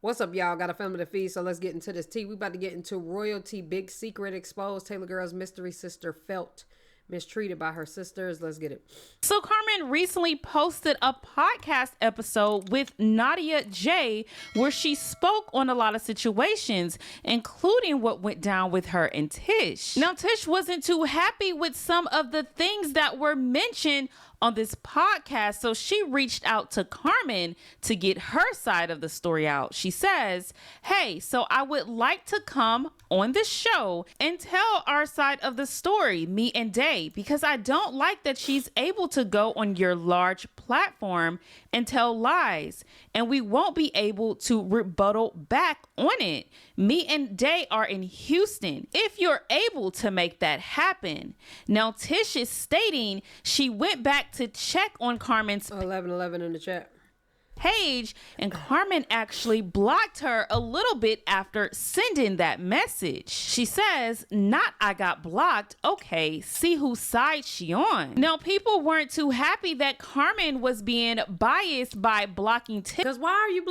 What's up, y'all? Got a family to feed, so let's get into this tea. We about to get into royalty, big secret exposed. Taylor Girlz mystery sister felt mistreated by her sisters. Let's get it. So Carmen recently posted a podcast episode with Nadia J where she spoke on a lot of situations, including what went down with her and Tish. Now, Tish wasn't too happy with some of the things that were mentioned on this podcast, so she reached out to Carmen to get her side of the story out. She says, "Hey, so I would like to come on the show and tell our side of the story, me and Day, because I don't like that she's able to go on your large platform and tell lies, and we won't be able to rebuttal back on it. Me and Day are in Houston, if you're able to make that happen." Now, Tish is stating she went back to check on Carmen's 1111 in the chat page, and Carmen actually blocked her a little bit after sending that message. She says, "Not I got blocked. Okay, see whose side she on." Now, people weren't too happy that Carmen was being biased by blocking Tish. Because why are you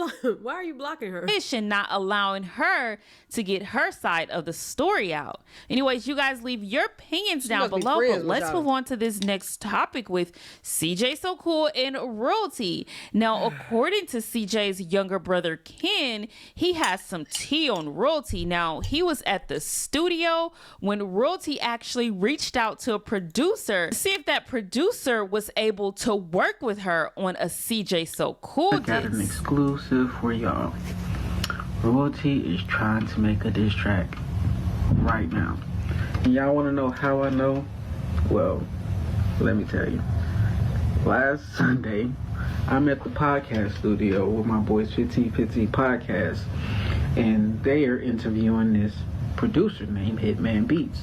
blocking her? And not allowing her to get her side of the story out. Anyways, you guys leave your opinions down below, but let's move on to this next topic with CJ So Cool and royalty. Now, according to CJ's younger brother Ken, he has some tea on royalty. Now, he was at the studio when royalty actually reached out to a producer to see if that producer was able to work with her on a CJ So Cool I got an exclusive for y'all. Royalty is trying to make a diss track right now. And y'all want to know how I know? Well, let me tell you. Last Sunday, I'm at the podcast studio with my boys 50/50 Podcast, and they are interviewing this producer named Hitman Beats.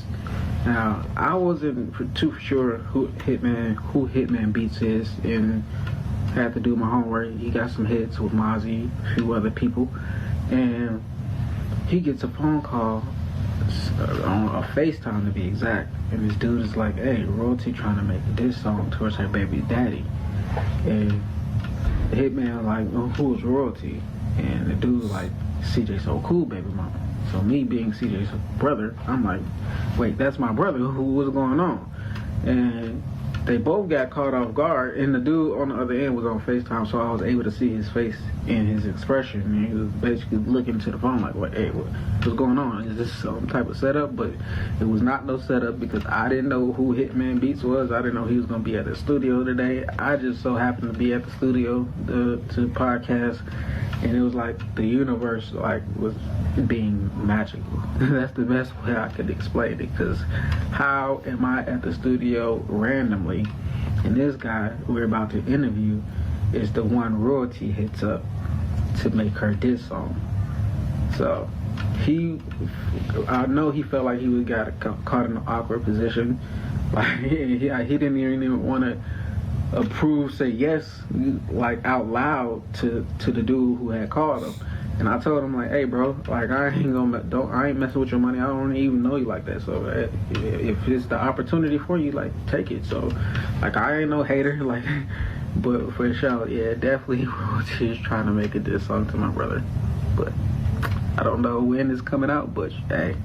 Now, I wasn't too sure who Hitman Beats is, and had to do my homework. He got some hits with Mozzie, a few other people, and he gets a phone call on a FaceTime to be exact, and this dude is like, "Hey, royalty trying to make this song towards her baby daddy," and the Hitman like, "Oh, who's royalty?" And the dude like, "CJ So Cool, baby mama." So me being CJ's brother, I'm like, "Wait, that's my brother. What's going on?" And they both got caught off guard, and the dude on the other end was on FaceTime, so I was able to see his face and his expression, and he was basically looking to the phone like, what's going on? Is this some type of setup? But it was not no setup, because I didn't know who Hitman Beats was. I didn't know he was going to be at the studio today. I just so happened to be at the studio to podcast, and it was like the universe was being magical. That's the best way I could explain it, because how am I at the studio randomly, and this guy we're about to interview is the one royalty hits up to make her diss song. So I know he felt like he got caught in an awkward position. Like he didn't even want to say yes like out loud to the dude who had called him. And I told him like, "Hey bro, like I ain't messing with your money. I don't even know you like that. So if it's the opportunity for you, like take it." So like I ain't no hater, like, but for sure, yeah, definitely she's trying to make a diss song to my brother. But I don't know when it's coming out, but hey.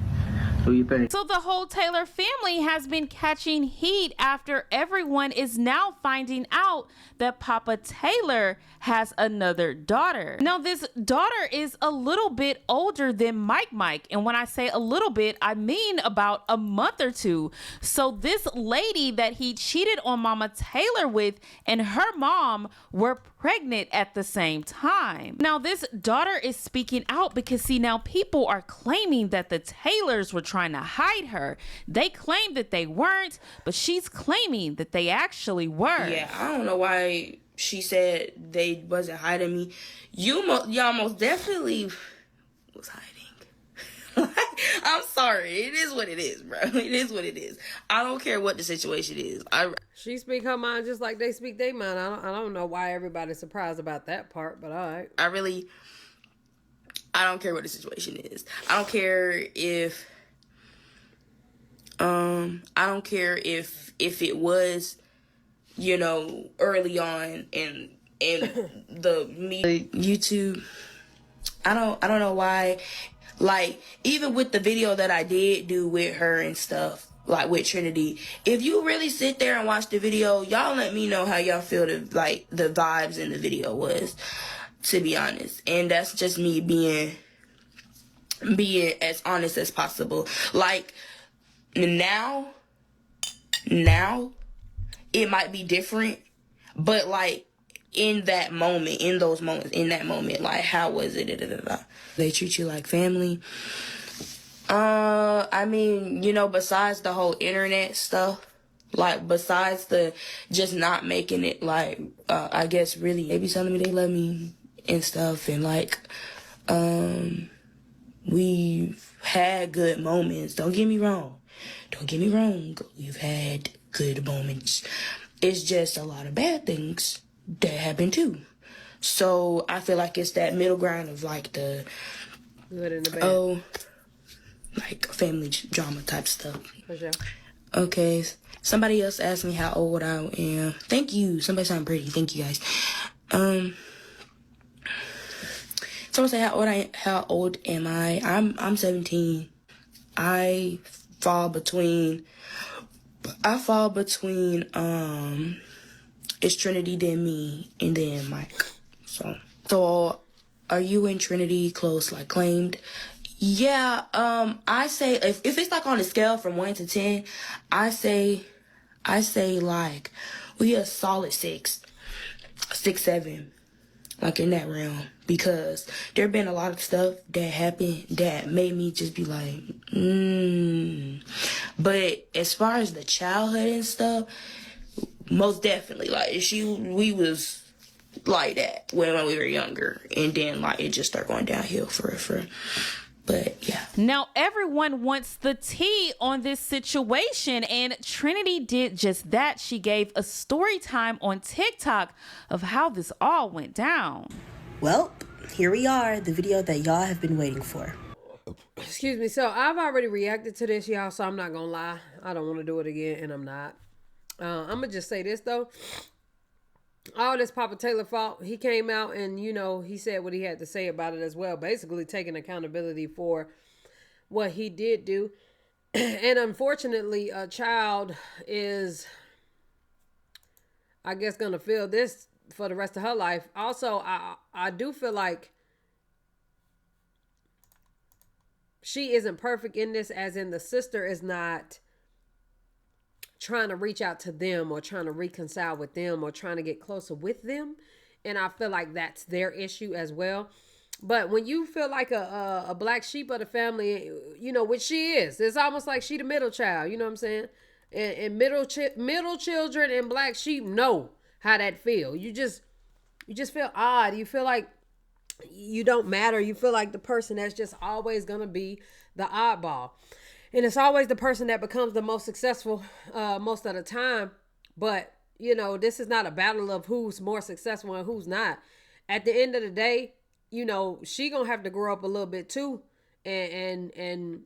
What do you think? So the whole Taylor family has been catching heat after everyone is now finding out that Papa Taylor has another daughter. Now, this daughter is a little bit older than Mike. And when I say a little bit, I mean about a month or two. So this lady that he cheated on Mama Taylor with and her mom were pregnant at the same time. Now, this daughter is speaking out because, see, now people are claiming that the Taylors were trying to hide her. They claim that they weren't, but she's claiming that they actually were. Yeah, I don't know why she said they wasn't hiding me. Y'all most definitely was hiding. I'm sorry. It is what it is, bro. It is what it is. I don't care what the situation is. She speak her mind just like they speak their mind. I don't know why everybody's surprised about that part, but all right. I don't care what the situation is. I don't care if it was, early on in the YouTube I don't know why. Like, even with the video that I did do with her and stuff, like with Trinity, if you really sit there and watch the video, y'all let me know how y'all feel the vibes in the video was, to be honest. And that's just me being as honest as possible. Like, now it might be different, but like in that moment, like, how was it? They treat you like family. I mean, you know, besides the whole internet stuff, like, besides the just not making it, like, I guess really, they be telling me they love me and stuff, and like, we've had good moments. Don't get me wrong. We've had good moments. It's just a lot of bad things that happen too. So I feel like it's that middle ground of like the good and the bad. Like family drama type stuff. For sure. Okay. Somebody else asked me how old I am. Thank you. Somebody sound pretty. Thank you guys. Someone said how old am I? I'm 17. I fall between it's Trinity, then me, and then Mike. So are you and Trinity close, like claimed? Yeah, I say if it's like on a scale from 1 to 10, I say like we a solid 6, 7, like in that realm, because there been a lot of stuff that happened that made me just be like, But as far as the childhood and stuff, most definitely, like we was like that when we were younger, and then like it just started going downhill for. But yeah. Now everyone wants the tea on this situation, and Trinity did just that. She gave a story time on TikTok of how this all went down. Well, here we are, the video that y'all have been waiting for. Excuse me. So I've already reacted to this, y'all, so I'm not gonna lie. I don't want to do it again, and I'm not. I'm gonna just say this though. All this Papa Taylor fault. He came out and, you know, he said what he had to say about it as well. Basically taking accountability for what he did do. And unfortunately, a child is, I guess, going to feel this for the rest of her life. Also, I do feel like she isn't perfect in this, as in the sister is not trying to reach out to them or trying to reconcile with them or trying to get closer with them. And I feel like that's their issue as well. But when you feel like a black sheep of the family, you know, which she is, it's almost like she the middle child, you know what I'm saying? And middle children and black sheep know how that feel. You just feel odd. You feel like you don't matter. You feel like the person that's just always going to be the oddball. And it's always the person that becomes the most successful most of the time. But, you know, this is not a battle of who's more successful and who's not. At the end of the day, you know, she going to have to grow up a little bit too and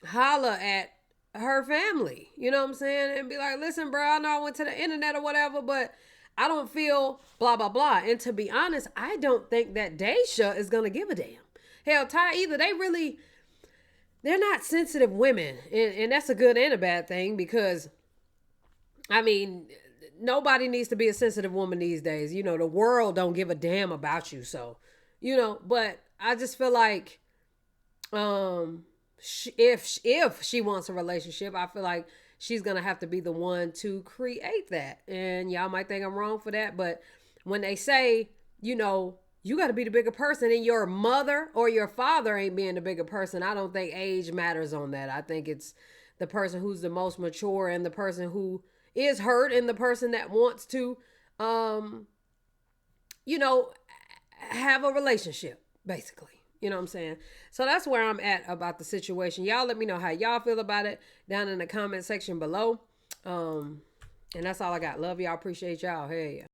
holler at her family. You know what I'm saying? And be like, listen, bro, I know I went to the internet or whatever, but I don't feel blah, blah, blah. And to be honest, I don't think that Daisha is going to give a damn. Hell, Ty, either they're not sensitive women. And that's a good and a bad thing, because, I mean, nobody needs to be a sensitive woman these days. You know, the world don't give a damn about you. So, you know, but I just feel like if she wants a relationship, I feel like she's going to have to be the one to create that. And y'all might think I'm wrong for that. But when they say, you know, you got to be the bigger person, and your mother or your father ain't being the bigger person, I don't think age matters on that. I think it's the person who's the most mature and the person who is hurt and the person that wants to, you know, have a relationship, basically. You know what I'm saying? So that's where I'm at about the situation. Y'all let me know how y'all feel about it down in the comment section below. And that's all I got. Love y'all. Appreciate y'all. Hey.